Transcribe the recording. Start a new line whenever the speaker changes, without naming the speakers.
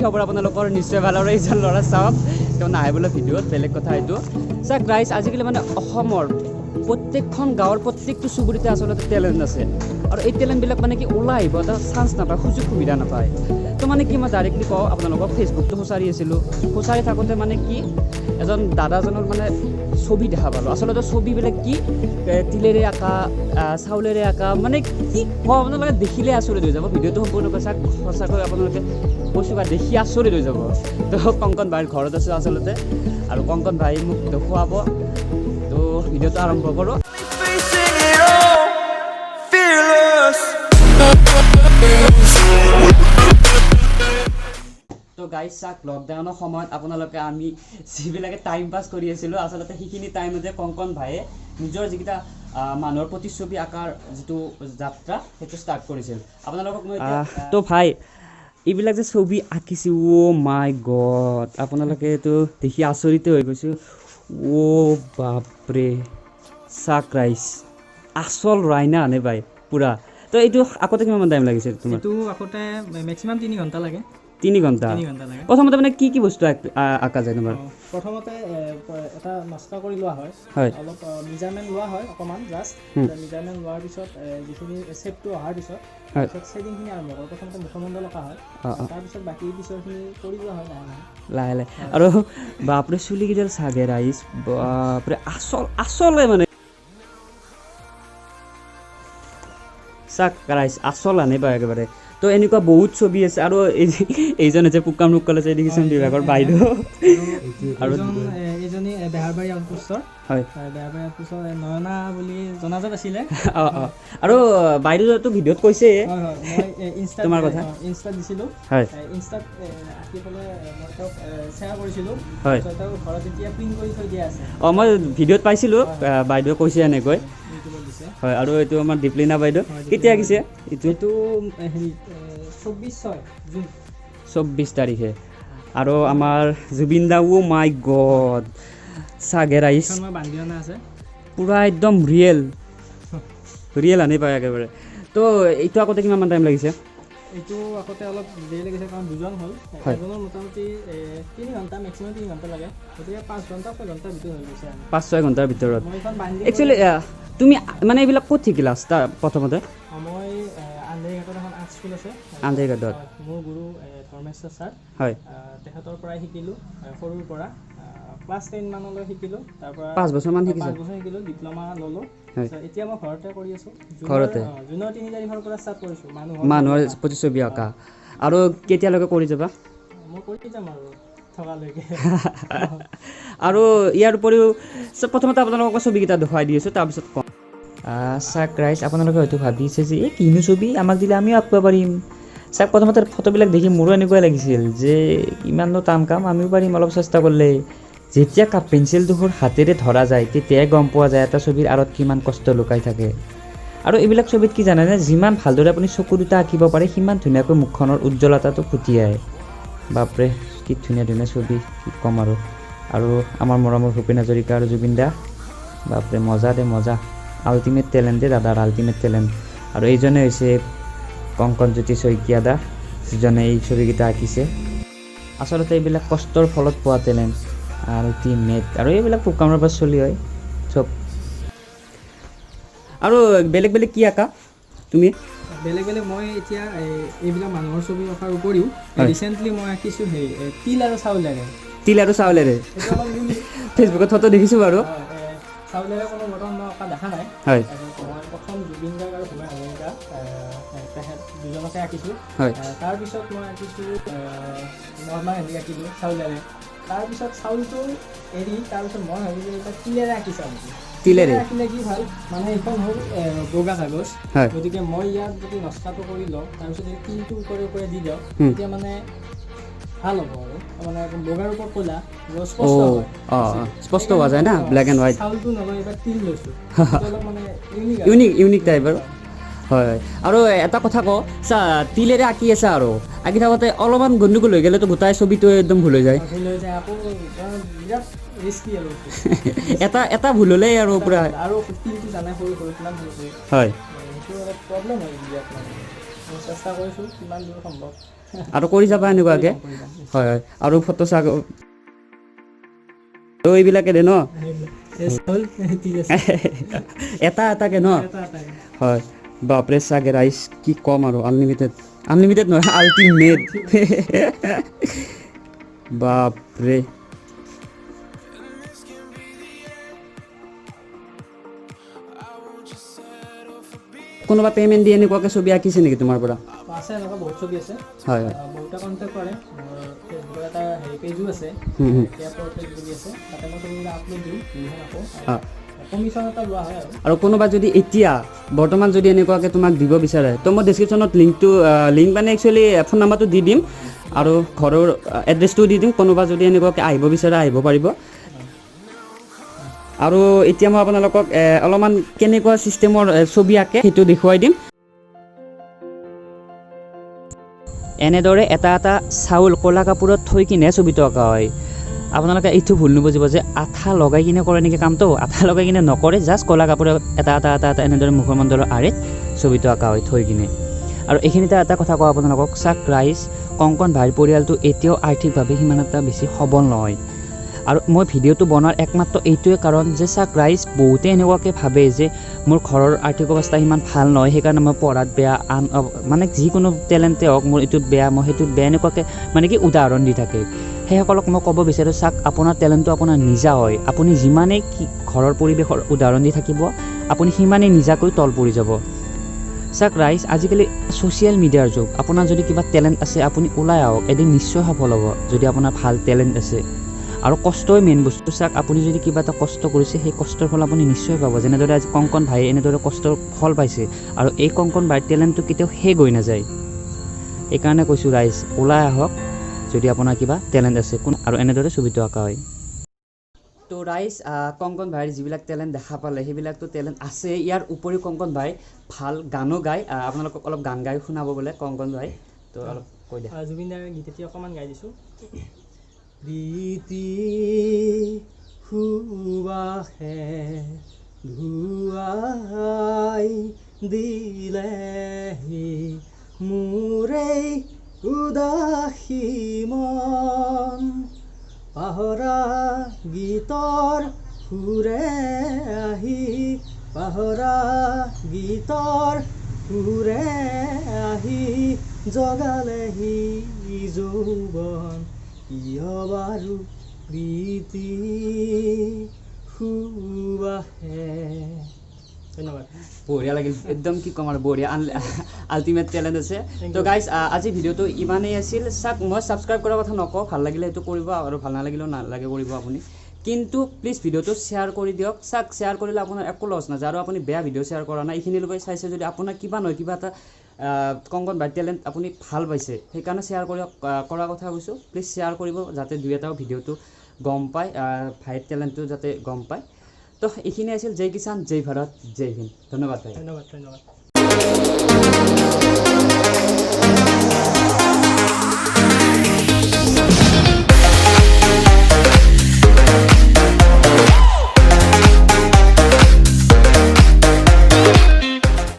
খবৰ আপোনালোকৰ নিশ্চয় ভাল আৰু এইজন ল'ৰা চাওক তেওঁ নাহে বোলে ভিডিঅ'ত বেলেগ কথা এইটো চাওক গাইজ আজিকালি মানে অসমৰ প্ৰত্যেকখন গাঁৱৰ প্ৰত্যেকটো চুবুৰীতে আচলতে টেলেণ্ট আছে আৰু এই টেলেণ্টবিলাক মানে কি ওলাই আহিব এটা চান্স নাপায় সুযোগ সুবিধা নাপায় তো মানে কি মই ডাইৰেক্টলি কওঁ আপোনালোকক ফেচবুকটো খুচাৰি আছিলোঁ খুচাৰি থাকোঁতে মানে কি এজন দাদাজনৰ মানে ছবি দেখা পালোঁ আচলতে ছবিবিলাক কি তিলেৰে আঁকা চাউলেৰে আঁকা মানে কি কওঁ আপোনালোকে দেখিলে আচৰিত হৈ যাব ভিডিঅ'টো সম্পূৰ্ণকৈ চাওক সঁচাকৈ আপোনালোকে কৈছোঁ বা দেখি আচৰিত হৈ যাব তো কংকন ভাইৰ ঘৰত আছোঁ আচলতে আৰু কংকন ভাই মোক দেখুৱাব তো ভিডিঅ'টো আৰম্ভ কৰোঁ তো গাইজ চাওক লকডাউনৰ সময়ত আপোনালোকে আমি যিবিলাকে টাইম পাছ কৰি আছিলোঁ আচলতে সেইখিনি টাইমতে কংকন ভাইয়ে নিজৰ যিকেইটা মানুহৰ প্ৰতিচ্ছবি আঁকাৰ যিটো যাত্ৰা সেইটো ষ্টাৰ্ট কৰিছিল আপোনালোকক মই তো ভাই এইবিলাক যে ছবি আঁকিছে অ' মাই গড আপোনালোকে এইটো দেখি আচৰিত হৈ গৈছোঁ অ' বাপৰে চাক ৰাইজ আচল ৰাইনা আনে পাই পূৰা তো এইটো আগতে কিমান টাইম লাগিছিল তোমাৰ
এইটো আগতে মেক্সিমাম 3 ঘণ্টা লাগে
3 ঘণ্টা প্ৰথমতে মানে কি বস্তু আঁকা যায় তোমাৰ
প্ৰথমতে এটা নষ্ট কৰি লোৱা হয় অলপ মেজাৰমেণ্ট লোৱা হয় অকণমান জাষ্ট মেজাৰমেণ্ট লোৱাৰ পিছত যিখিনি শ্বেপটো অহাৰ পিছত শ্বেডিংখিনি আৰম্ভ কৰোঁ প্ৰথমতে মুখমণ্ডল অঁকা হয় তাৰপিছত বাকী পিছৰখিনি কৰি লোৱা হয় লাহে
লাহে আৰু বাপৰে চুলিকেইডাল চাগে ৰাইজ বাপৰে আচলে মানে চাক ৰাইজ আচল আনে পায় একেবাৰে তো এনেকুৱা বহুত ছবি আছে আৰু এইজন আছে পুকাম ৰুকাল আছে এডুকেশ্যন বিভাগৰ বাইদেউ আৰু
এইজনী বেহাৰবাৰী আউটপোষ্টৰ হয় বেহাৰবাৰী আউটপোষ্টৰ নয়না বুলি জনাজাত আছিলে
আৰু বাইদেউতো ভিডিঅ'ত কৈছে
তোমাৰ কথা ইনষ্টাত দিছিলোঁ হয় ইনষ্টাত আঁকি পেলাই মই তেওঁক শ্বেয়াৰ কৰিছিলোঁ হয় তেওঁ ঘৰত এতিয়া প্ৰিণ্ট কৰি থৈ দিয়া আছে
মই ভিডিঅ'ত পাইছিলোঁ বাইদেৱে কৈছে এনেকৈ হয় আৰু এইটো আমাৰ দীপলিনা বাইদেউ কেতিয়া আঁকিছে এইটো
হেৰি
24 তাৰিখে আৰু আমাৰ জুবিন দা ও মাই গড চাগে ৰাইজ পূৰা একদম ৰিয়েল আনি পায় একেবাৰে তো এইটো আগতে কিমান টাইম লাগিছে
এইটো আগতে অলপ দেৰি লাগিছে কাৰণ দুজন হ'ল এজনৰ মোটামুটি 3 ঘণ্টা মেক্সিমাম 3 ঘণ্টা লাগে গতিকে 5 ঘণ্টা 6 ঘণ্টাৰ ভিতৰত হৈ গৈছে
5-6 ঘণ্টাৰ ভিতৰত একচুৱেলি তুমি মানে এইবিলাক ক'ত শিকিলা প্ৰথমতে
মই আন্ধেৰিঘাটত এখন আৰ্ট স্কুল আছে
আন্ধেৰিঘাটত
মোৰ গুৰু ধৰ্মেশ্বৰ ছাৰ
হয়
তেখেতৰ পৰাই শিকিলোঁ সৰুৰ পৰা ক্লাছ 10 মানলৈ শিকিলোঁ তাৰপৰা
5 বছৰমান
শিকিলোঁ ডিপ্ল'মা ল'লোঁ এতিয়া মই ঘৰতে কৰি আছোঁ জুনৰ 3 তাৰিখৰ পৰা ষ্টাৰ্ট কৰিছোঁ
মানুহৰ প্ৰতিচ্ছবি অঁকা আৰু কেতিয়ালৈকে কৰি যাবা
মই কৰি যাম আৰু থকালৈকে
আৰু ইয়াৰ উপৰিও প্ৰথমতে আপোনালোকক ছবিকেইটা দেখুৱাই দি আছোঁ তাৰপিছত কম চাক ৰাইজ আপোনালোকে হয়তো ভাবিছে যে এই কিনো ছবি আমাক দিলে আমিও আঁকিব পাৰিম চাওক প্ৰথমতে ফটোবিলাক দেখি মোৰো এনেকুৱাই লাগিছিল যে ইমাননো টান কাম আমিও পাৰিম অলপ চেষ্টা কৰিলে যেতিয়া পেঞ্চিলডোখৰ হাতেৰে ধৰা যায় তেতিয়াই গম পোৱা যায় এটা ছবিৰ আঁৰত কিমান কষ্ট লুকাই থাকে আৰু এইবিলাক ছবিত কি জানেনে যিমান ভালদৰে আপুনি চকু দুটা আঁকিব পাৰে সিমান ধুনীয়াকৈ মুখখনৰ উজ্জ্বলতাটো ফুটি আহে বাপৰে কি ধুনীয়া ধুনীয়া ছবি কি ক'ম আৰু আমাৰ মৰমৰ ভূপেন হাজৰিকা আৰু জুবিন দা বাপৰে মজা দে মজা আল্টিমেট টেলেণ্ট দাদাৰ আল্টিমেট টেলেণ্ট আৰু এইজনে হৈছে কংকনজ্যোতি শইকীয়া দা যিজনে এই ছবিকেইটা আঁকিছে আচলতে এইবিলাক কষ্টৰ ফলত পোৱা টেলেণ্ট আল্টিমেট আৰু এইবিলাক প্ৰগ্ৰামৰ পৰা চলি হয় চব আৰু বেলেগ বেলেগ কি আঁকা তুমি
বেলেগ মই এতিয়া এইবিলাক মানুহৰ ছবি অঁকাৰ উপৰিও ৰিচেণ্টলি মই আঁকিছোঁ তিল আৰু চাউলেৰে
ফেচবুকত ফটো দেখিছোঁ বাৰু
চাউলেৰে কোনো বৰ্তমান মই অঁকা দেখা নাই
হয়
মই প্ৰথম জুবিন গাৰ্গ আৰু ভূপেন হাজৰিকা তেখেত দুজনকে আঁকিছোঁ
হয়
তাৰপিছত মই আঁকিছোঁ মহাত্মা গান্ধী আঁকিলোঁ চাউলেৰে তাৰপিছত চাউলটো এৰি তাৰপিছত মই ভাবিলোঁ এটা তিলেৰে আঁকি চাওঁ তিলেৰে আঁকিলে কি ভাল মানে এইখন হ'ল বগা কাগজ গতিকে মই ইয়াত যদি নষ্টাটো কৰি লওঁ তাৰপিছত এই তিলটো ওপৰে দি দিওঁ তেতিয়া মানে ভাল হ'ব আৰু মানে বগাৰ ওপৰত ক'লা
স্পষ্ট হোৱা যায় না ব্লেক এণ্ড হোৱাইট
চাউলটো নলয় এবাৰ তিল লৈছোঁ অলপ মানে
ইউনিক টাইপ আৰু হয় আৰু এটা কথা কওঁ তিলেৰে আঁকি আছে আৰু আঁকি থাকোঁতে অলপমান গণ্ডগোল হৈ গ'লেতো গোটাই ছবিটো একদম ভুল হৈ যায় এটা ভুল হ'লেই আৰু পূৰা
হয় চেষ্টা কৰিছোঁ কিমান দূৰ সম্ভৱ
আৰু কৰি যাবা এনেকুৱাকৈ
কৰি যাম।
হয় হয় আৰু ফটো চাগ এইবিলাকে দে ন
এই চাউল ঠিক আছে
এটা এটাকে ন
এটা এটাই
হয় বাপৰে চাগে ৰাইচ কি ক'ম আৰু আনলিমিটেড নহয় আল্টিমেট বাপৰে কোনোবা পে'মেণ্ট দিয়ে এনেকুৱাকৈ ছবি আঁকিছে নেকি তোমাৰ পৰা
আছে এনেকুৱা বহুত ছবি আছে
হয় হয়
বহুতে কণ্টেক্ট কৰে মোৰ ফেচবুকৰ এটা হেৰি পেজো আছে কেয়াৰ পেজ বুলি আছে তাতে মই ছবিবিলাক আপলোড দিওঁ দিহে আকৌ কমিশ্যন এটা লোৱা হয়
আৰু কোনোবা যদি এতিয়া বৰ্তমান যদি এনেকুৱাকৈ তোমাক দিব বিচাৰে তো মই ডেছক্ৰিপশ্যনত লিংক মানে একচুৱেলি ফোন নাম্বাৰটো দি দিম আৰু ঘৰৰ এড্ৰেছটোও দি দিম কোনোবা যদি এনেকুৱাকৈ আহিব বিচাৰে আহিব পাৰিব আৰু এতিয়া মই আপোনালোকক অলপমান কেনেকুৱা ছিষ্টেমৰ ছবি আঁকে সেইটো দেখুৱাই দিম এনেদৰে এটা এটা চাউল ক'লা কাপোৰত থৈ কিনে ছবিটো অঁকা হয় আপোনালোকে এইটো ভুল নুবুজিব যে আঠা লগাই কিনে কৰে নেকি কামটো আঠা লগাই কিনে নকৰে জাষ্ট ক'লা কাপোৰত এটা এটা এটা এটা এনেদৰে মুখমণ্ডলৰ আঁৰত ছবিটো অঁকা হয় থৈ কিনে আৰু এইখিনিতে এটা কথা কওঁ আপোনালোকক চাক ৰাইজ কংকন ভাইৰ পৰিয়ালটো এতিয়াও আৰ্থিকভাৱে সিমান এটা বেছি সবল নহয় আৰু মই ভিডিঅ'টো বনোৱাৰ একমাত্ৰ এইটোৱে কাৰণ যে চাক ৰাইজ বহুতে এনেকুৱাকৈ ভাবে যে মোৰ ঘৰৰ আৰ্থিক অৱস্থা সিমান ভাল নহয় সেইকাৰণে মই পঢ়াত বেয়া মানে যিকোনো টেলেণ্টে হওক মোৰ এইটোত বেয়া মই সেইটোত বেয়া এনেকুৱাকৈ মানে কি উদাহৰণ দি থাকে সেইসকলক মই ক'ব বিচাৰোঁ চাক আপোনাৰ টেলেণ্টটো আপোনাৰ নিজা হয় আপুনি যিমানেই ঘৰৰ পৰিৱেশৰ উদাহৰণ দি থাকিব আপুনি সিমানেই নিজাকৈ তল পৰি যাব চাক ৰাইজ আজিকালি ছ'চিয়েল মিডিয়াৰ যুগ আপোনাৰ যদি কিবা টেলেণ্ট আছে আপুনি ওলাই আহক এদিন নিশ্চয় সফল হ'ব যদি আপোনাৰ ভাল টেলেণ্ট আছে আৰু কষ্টই মেইন বস্তু চাওক আপুনি যদি কিবা এটা কষ্ট কৰিছে সেই কষ্টৰ ফল আপুনি নিশ্চয় পাব যেনেদৰে আজি কংকন ভাইয়ে এনেদৰে কষ্টৰ ফল পাইছে আৰু এই কংকন ভাইৰ টেলেণ্টটো কেতিয়াও শেষ হৈ নাযায় সেইকাৰণে কৈছোঁ ৰাইজ ওলাই আহক যদি আপোনাৰ কিবা টেলেণ্ট আছে আৰু এনেদৰে ছবিটো আঁকা হয় তো ৰাইজ কংকন ভাইৰ যিবিলাক টেলেণ্ট দেখা পালে সেইবিলাকতো টেলেণ্ট আছে ইয়াৰ উপৰিও কংকন ভাই ভাল গানো গায় আপোনালোকক অলপ গান গাই শুনাব বোলে কংকন ভাই তো অলপ কৈ দিয়া
জুবিন দাৰ গীত এটি অকণমান গাই দিছোঁ প্ৰীতি সুবাসে ধুৱাই দিলেহি মোৰে উদাসী মন পাহৰা গীতৰ সুৰে আহি পাহৰা গীতৰ সুৰে আহি জগালেহি যৌৱন কিয় বাৰু প্ৰীতি সুবাসে ধন্যবাদ
বঢ়িয়া লাগিল একদম কি ক'ম আৰু বঢ়িয়া আল্টিমেট টেলেণ্ট আছে তো গাইজ আজি ভিডিঅ'টো ইমানেই আছিল চাওক মই ছাবস্ক্ৰাইব কৰাৰ কথা নকওঁ ভাল লাগিলে সেইটো কৰিব আৰু ভাল নালাগিলেও নালাগে কৰিব আপুনি কিন্তু প্লিজ ভিডিঅ'টো শ্বেয়াৰ কৰি দিয়ক চাওক শ্বেয়াৰ কৰিলে আপোনাৰ একো লছ নাযায় আৰু আপুনি বেয়া ভিডিঅ' শ্বেয়াৰ কৰা নাই এইখিনিলৈকে চাইছে যদি আপোনাৰ কিবা নহয় কিবা এটা কংকন ভাইৰ টেলেণ্ট আপুনি ভাল পাইছে সেইকাৰণে শ্বেয়াৰ কৰাৰ কথা কৈছোঁ প্লিজ শ্বেয়াৰ কৰিব যাতে দুই এটাও ভিডিঅ'টো গম পায় ভাইৰ টেলেণ্টটো যাতে গম পায় তো এইখিনি আছিল জয় কিষাণ জয় ভাৰত জয় হিন্দ ধন্যবাদ ভাই
ধন্যবাদ